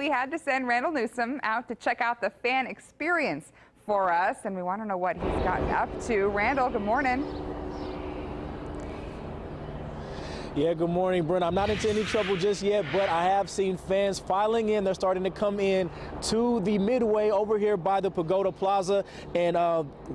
we had to send Randall Newsom out to check out the fan experience for us, and we want to know what he's gotten up to. Randall, good morning. Yeah, good morning, Brent. I'm not into any trouble just yet, but I have seen fans filing in. They're starting to come in to the midway over here by the Pagoda Plaza. And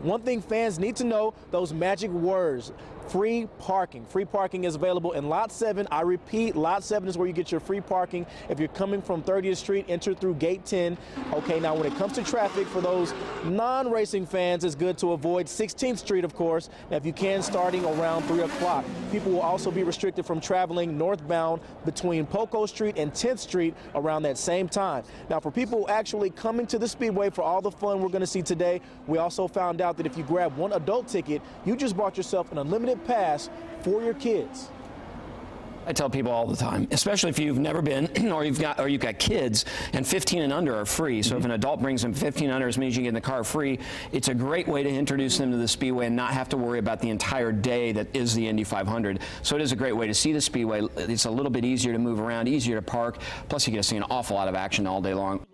one thing fans need to know, those magic words: free parking. Free parking is available in Lot 7. I repeat, Lot 7 is where you get your free parking. If you're coming from 30th Street, enter through Gate 10. Okay, now when it comes to traffic, for those non-racing fans, it's good to avoid 16th Street, of course. Now, if you can, starting around 3 o'clock. People will also be restricted from traveling northbound between Poco Street and 10th Street around that same time. Now, for people actually coming to the Speedway for all the fun we're going to see today, we also found out that if you grab one adult ticket, you just bought yourself an unlimited pass for your kids. I tell people all the time, especially if you've never been or you've got kids, and 15 and under are free. So if an adult brings them 15 and under, it means you get in the car free. It's a great way to introduce them to the Speedway and not have to worry about the entire day that is the Indy 500. So it is a great way to see the Speedway. It's a little bit easier to move around, easier to park. Plus, you get to see an awful lot of action all day long.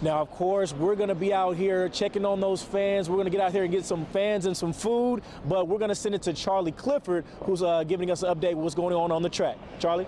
Now, of course, we're going to be out here checking on those fans. We're going to get out here and get some fans and some food, but we're going to send it to Charlie Clifford, who's giving us an update of what's going on the track. Charlie?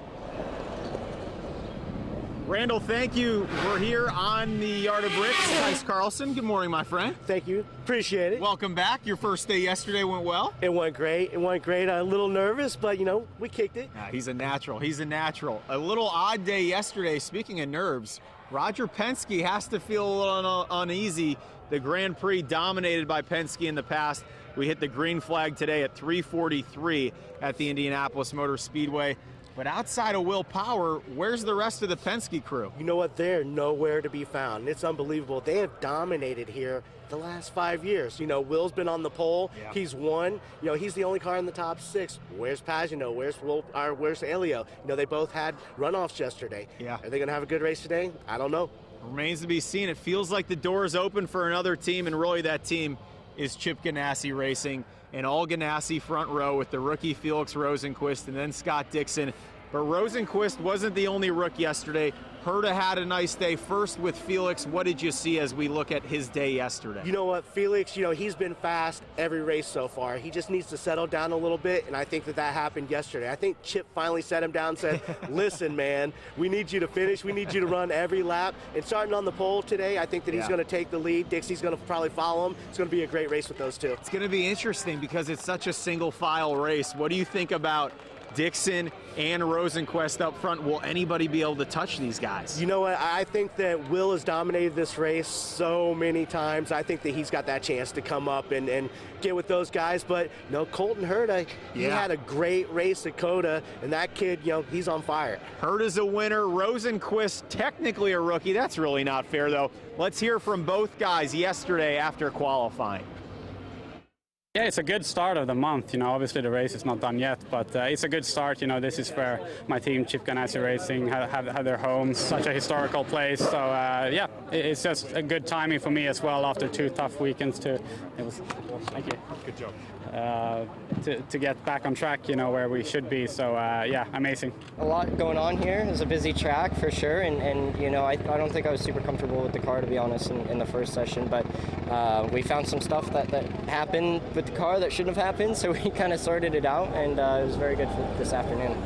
Randall, thank you. We're here on the Yard of Bricks. Tice Carlson, good morning, my friend. Thank you. Appreciate it. Welcome back. Your first day yesterday went well? It went great. It went great. I'm a little nervous, but, you know, we kicked it. He's a natural. He's a natural. A little odd day yesterday. Speaking of nerves, Roger Penske has to feel a little uneasy. The Grand Prix dominated by Penske in the past. We hit the green flag today at 3:43 at the Indianapolis Motor Speedway. But outside of Will Power, where's the rest of the Penske crew? You know what? They're nowhere to be found. It's unbelievable. They have dominated here the last 5 years. You know, Will's been on the pole. Yeah. He's won. You know, he's the only car in the top 6. Where's Pagano? Where's Elio? You know, they both had runoffs yesterday. Yeah. Are they going to have a good race today? I don't know. Remains to be seen. It feels like the door is open for another team, and really that team is Chip Ganassi Racing. And all Ganassi front row with the rookie Felix Rosenqvist and then Scott Dixon. But Rosenqvist wasn't the only rook yesterday. Herta had a nice day. First with Felix, what did you see as we look at his day yesterday? You know what, Felix, you know, he's been fast every race so far. He just needs to settle down a little bit, and I think that happened yesterday. I think Chip finally sat him down and said, listen, man, we need you to finish. We need you to run every lap. And starting on the pole today, I think that he's going to take the lead. Dixie's going to probably follow him. It's going to be a great race with those two. It's going to be interesting because it's such a single-file race. What do you think about Dixon and Rosenqvist up front? Will anybody be able to touch these guys? You know what? I think that Will has dominated this race so many times. I think that he's got that chance to come up and get with those guys. But, you know, Colton Herta, he had a great race at Coda, and that kid, you know, he's on fire. Herta's a winner. Rosenqvist, technically a rookie. That's really not fair, though. Let's hear from both guys yesterday after qualifying. Yeah, it's a good start of the month. You know, obviously the race is not done yet, but it's a good start. You know, this is where my team, Chip Ganassi Racing, have their home. Such a historical place. So yeah, it's just a good timing for me as well after 2 tough weekends. Thank you. Good job. To get back on track, you know, where we should be. So yeah, amazing. A lot going on here. It's a busy track for sure, and you know, I don't think I was super comfortable with the car, to be honest, in the first session, but we found some stuff that happened with the car that shouldn't have happened, so we kind of sorted it out, and it was very good for this afternoon.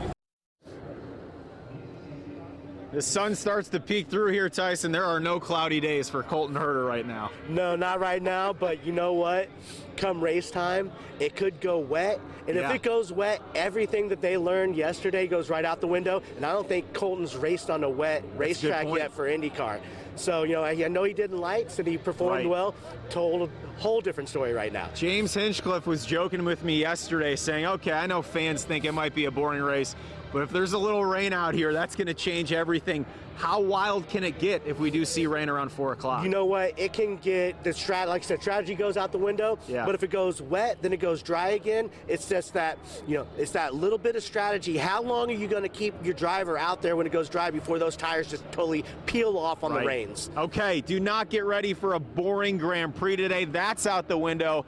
The sun starts to peek through here, Tyson. There are no cloudy days for Colton Herta right now. No, not right now, but you know what? Come race time, it could go wet. And if it goes wet, everything that they learned yesterday goes right out the window. And I don't think Colton's raced on a wet racetrack yet for IndyCar. So, you know, I know he did in lights and he performed well. Told a whole different story right now. James Hinchcliffe was joking with me yesterday saying, okay, I know fans think it might be a boring race, but if there's a little rain out here, that's going to change everything. How wild can it get if we do see rain around 4 o'clock? You know what? It can get, like I said, strategy goes out the window. Yeah. But if it goes wet, then it goes dry again. It's just that, you know, it's that little bit of strategy. How long are you going to keep your driver out there when it goes dry before those tires just totally peel off on the reins? Okay, do not get ready for a boring Grand Prix today. That's out the window.